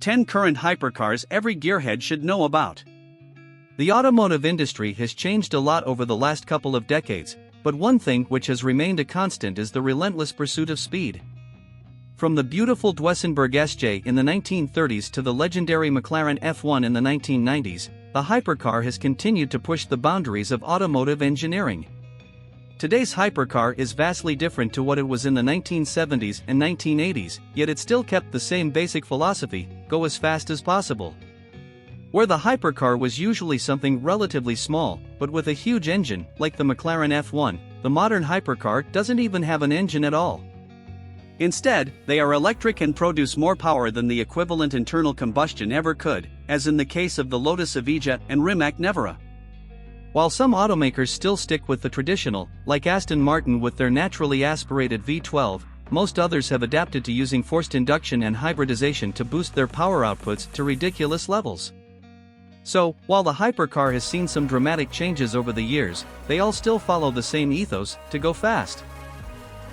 10 current hypercars every gearhead should know about. The automotive industry has changed a lot over the last couple of decades, but one thing which has remained a constant is the relentless pursuit of speed. From the beautiful Duesenberg SJ in the 1930s to the legendary McLaren F1 in the 1990s, the hypercar has continued to push the boundaries of automotive engineering. Today's hypercar is vastly different to what it was in the 1970s and 1980s, yet it still kept the same basic philosophy: go as fast as possible. Where the hypercar was usually something relatively small, but with a huge engine, like the McLaren F1, the modern hypercar doesn't even have an engine at all. Instead, they are electric and produce more power than the equivalent internal combustion ever could, as in the case of the Lotus Evija and Rimac Nevera. While some automakers still stick with the traditional, like Aston Martin with their naturally aspirated V12, most others have adapted to using forced induction and hybridization to boost their power outputs to ridiculous levels. So, while the hypercar has seen some dramatic changes over the years, they all still follow the same ethos: to go fast.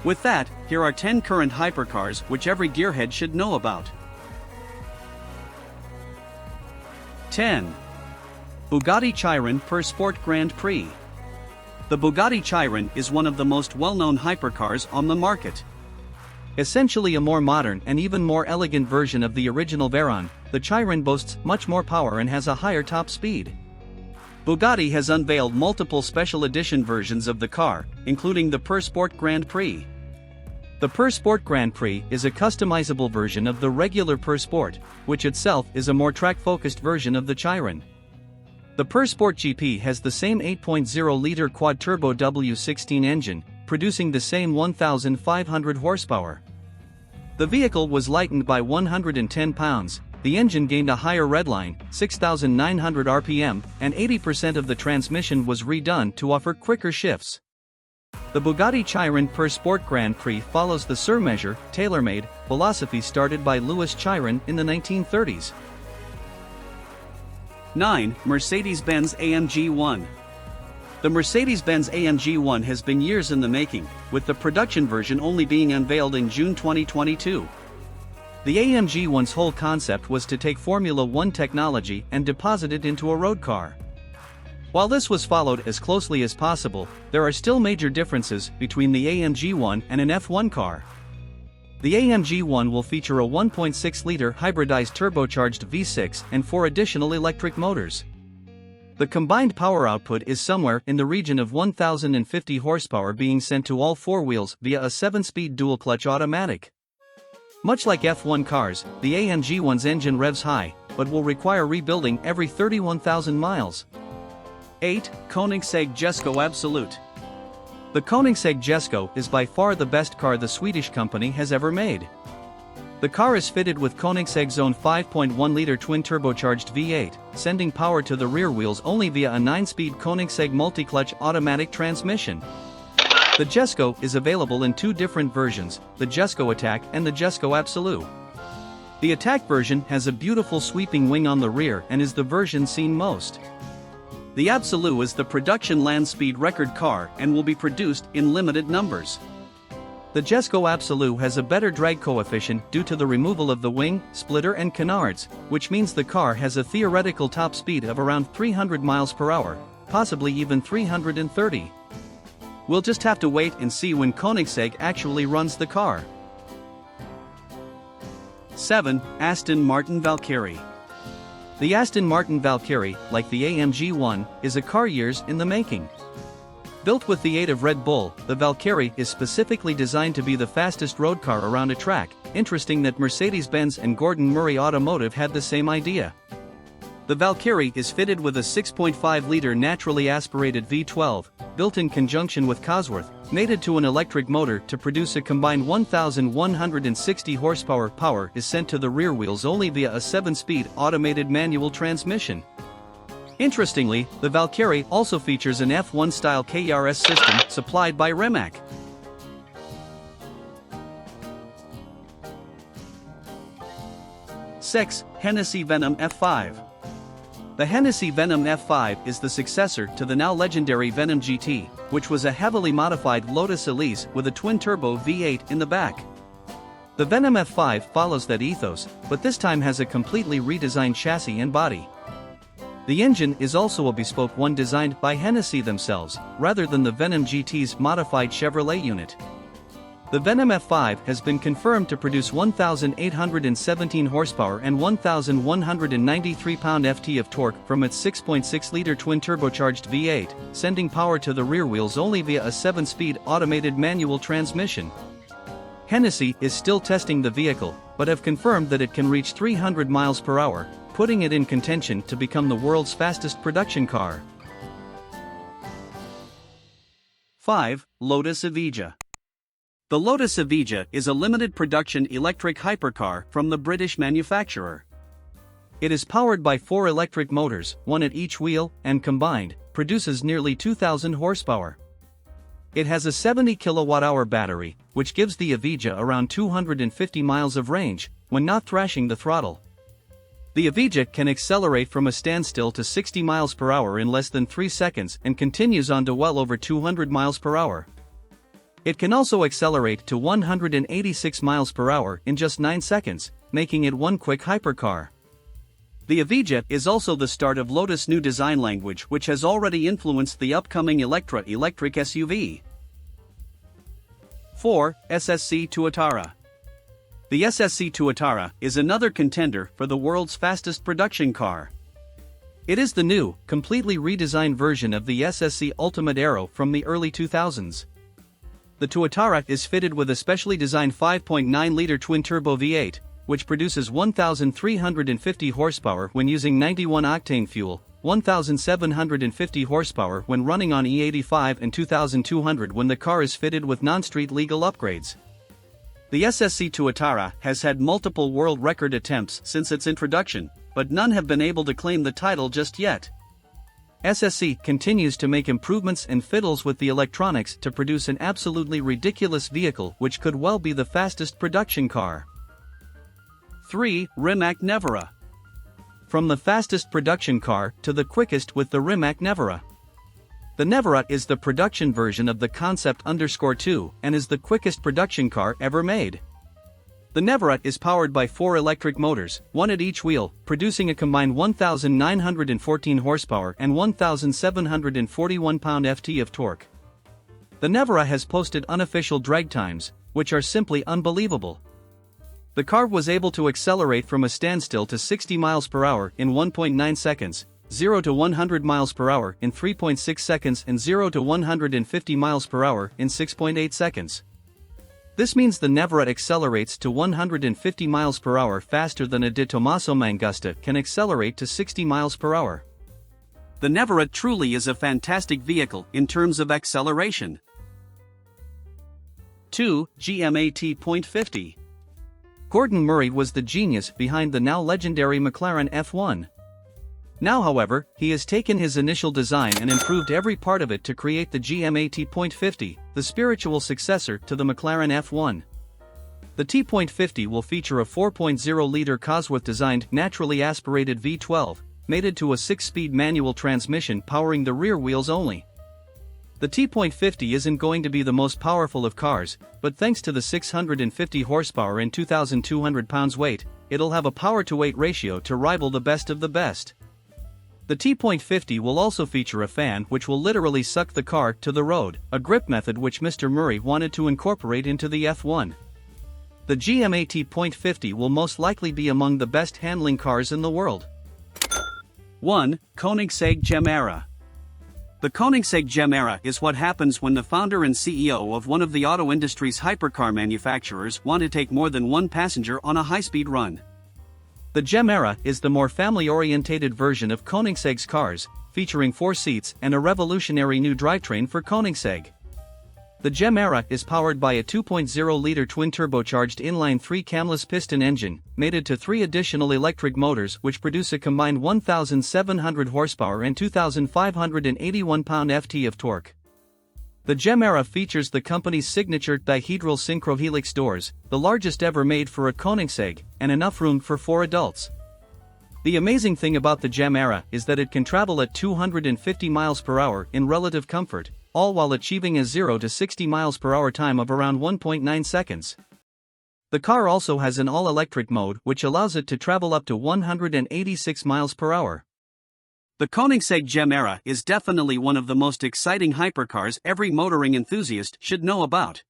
With that, here are 10 current hypercars which every gearhead should know about. 10. Bugatti Chiron Per Sport Grand Prix. The Bugatti Chiron is one of the most well-known hypercars on the market. Essentially a more modern and even more elegant version of the original Veyron, the Chiron boasts much more power and has a higher top speed. Bugatti has unveiled multiple special edition versions of the car, including the Per Sport Grand Prix. The Per Sport Grand Prix is a customizable version of the regular Per Sport, which itself is a more track-focused version of the Chiron. The Per Sport GP has the same 8.0-liter quad-turbo W16 engine, producing the same 1,500 horsepower. The vehicle was lightened by 110 pounds, the engine gained a higher redline, 6,900 RPM, and 80% of the transmission was redone to offer quicker shifts. The Bugatti Chiron Per Sport Grand Prix follows the sur-mesure, tailor-made philosophy started by Louis Chiron in the 1930s. 9. Mercedes-Benz AMG 1. The Mercedes-Benz AMG 1 has been years in the making, with the production version only being unveiled in June 2022. The AMG 1's whole concept was to take Formula 1 technology and deposit it into a road car. While this was followed as closely as possible, there are still major differences between the AMG 1 and an F1 car. The AMG 1 will feature a 1.6-liter hybridized turbocharged V6 and 4 additional electric motors. The combined power output is somewhere in the region of 1,050 horsepower being sent to all four wheels via a 7-speed dual-clutch automatic. Much like F1 cars, the AMG 1's engine revs high, but will require rebuilding every 31,000 miles. 8. Koenigsegg Jesko Absolute. The Koenigsegg Jesko is by far the best car the Swedish company has ever made. The car is fitted with Koenigsegg's own 5.1-liter twin-turbocharged V8, sending power to the rear wheels only via a 9-speed Koenigsegg multi-clutch automatic transmission. The Jesko is available in two different versions, the Jesko Attack and the Jesko Absolute. The Attack version has a beautiful sweeping wing on the rear and is the version seen most. The Absolute is the production land speed record car and will be produced in limited numbers. The Jesko Absolute has a better drag coefficient due to the removal of the wing, splitter and canards, which means the car has a theoretical top speed of around 300 miles per hour, possibly even 330. We'll just have to wait and see when Koenigsegg actually runs the car. 7. Aston Martin Valkyrie. The Aston Martin Valkyrie, like the AMG 1, is a car years in the making. Built with the aid of Red Bull, the Valkyrie is specifically designed to be the fastest road car around a track. Interesting that Mercedes-Benz and Gordon Murray Automotive had the same idea. The Valkyrie is fitted with a 6.5-liter naturally aspirated V12, built in conjunction with Cosworth, mated to an electric motor to produce a combined 1,160 horsepower. Power is sent to the rear wheels only via a 7-speed automated manual transmission. Interestingly, the Valkyrie also features an F1-style KERS system supplied by Rimac. 6. Hennessy Venom F5. The Hennessy Venom F5 is the successor to the now legendary Venom GT, which was a heavily modified Lotus Elise with a twin-turbo V8 in the back. The Venom F5 follows that ethos, but this time has a completely redesigned chassis and body. The engine is also a bespoke one designed by Hennessy themselves, rather than the Venom GT's modified Chevrolet unit. The Venom F5 has been confirmed to produce 1,817 horsepower and 1,193 pound-ft of torque from its 6.6-liter twin-turbocharged V8, sending power to the rear wheels only via a 7-speed automated manual transmission. Hennessy is still testing the vehicle, but have confirmed that it can reach 300 miles per hour, putting it in contention to become the world's fastest production car. 5. Lotus Evija. The Lotus Evija is a limited production electric hypercar from the British manufacturer. It is powered by 4 electric motors, one at each wheel, and combined, produces nearly 2,000 horsepower. It has a 70 kWh battery, which gives the Evija around 250 miles of range, when not thrashing the throttle. The Evija can accelerate from a standstill to 60 miles per hour in less than 3 seconds and continues on to well over 200 miles per hour. It can also accelerate to 186 miles per hour in just 9 seconds, making it one quick hypercar. The Evija is also the start of Lotus' new design language, which has already influenced the upcoming Electra electric SUV. 4. SSC Tuatara. The SSC Tuatara is another contender for the world's fastest production car. It is the new, completely redesigned version of the SSC Ultimate Aero from the early 2000s. The Tuatara is fitted with a specially designed 5.9-liter twin-turbo V8, which produces 1,350 horsepower when using 91-octane fuel, 1,750 horsepower when running on E85 and 2,200 when the car is fitted with non-street legal upgrades. The SSC Tuatara has had multiple world record attempts since its introduction, but none have been able to claim the title just yet. SSC continues to make improvements and fiddles with the electronics to produce an absolutely ridiculous vehicle which could well be the fastest production car. 3. Rimac Nevera. From the fastest production car to the quickest with the Rimac Nevera. The Nevera is the production version of the Concept _2 and is the quickest production car ever made. The Nevera is powered by 4 electric motors, one at each wheel, producing a combined 1,914 horsepower and 1,741 pound-ft of torque. The Nevera has posted unofficial drag times, which are simply unbelievable. The car was able to accelerate from a standstill to 60 miles per hour in 1.9 seconds, 0 to 100 miles per hour in 3.6 seconds and 0 to 150 miles per hour in 6.8 seconds. This means the Nevera accelerates to 150 miles per hour faster than a De Tomaso Mangusta can accelerate to 60 miles per hour. The Nevera truly is a fantastic vehicle in terms of acceleration. 2. GMAT.50. Gordon Murray was the genius behind the now legendary McLaren F1. Now, however, he has taken his initial design and improved every part of it to create the GMAT.50, the spiritual successor to the McLaren F1. The T.50 will feature a 4.0-liter Cosworth-designed naturally aspirated V12, mated to a 6-speed manual transmission powering the rear wheels only. The T.50 isn't going to be the most powerful of cars, but thanks to the 650 horsepower and 2,200 pounds weight, it'll have a power-to-weight ratio to rival the best of the best. The T.50 will also feature a fan which will literally suck the car to the road, a grip method which Mr. Murray wanted to incorporate into the F1. The GMAT.50 will most likely be among the best handling cars in the world. 1. Koenigsegg Gemera. The Koenigsegg Gemera is what happens when the founder and CEO of one of the auto industry's hypercar manufacturers want to take more than one passenger on a high-speed run. The Gemera is the more family-orientated version of Koenigsegg's cars, featuring 4 seats and a revolutionary new drivetrain for Koenigsegg. The Gemera is powered by a 2.0-liter twin-turbocharged inline 3-camless piston engine, mated to 3 additional electric motors which produce a combined 1,700 horsepower and 2,581 pound-ft of torque. The Gemera features the company's signature dihedral synchrohelix doors, the largest ever made for a Koenigsegg, and enough room for 4 adults. The amazing thing about the Gemera is that it can travel at 250 miles per hour in relative comfort, all while achieving a 0 to 60 miles per hour time of around 1.9 seconds. The car also has an all-electric mode which allows it to travel up to 186 miles per hour. The Koenigsegg Gemera is definitely one of the most exciting hypercars every motoring enthusiast should know about.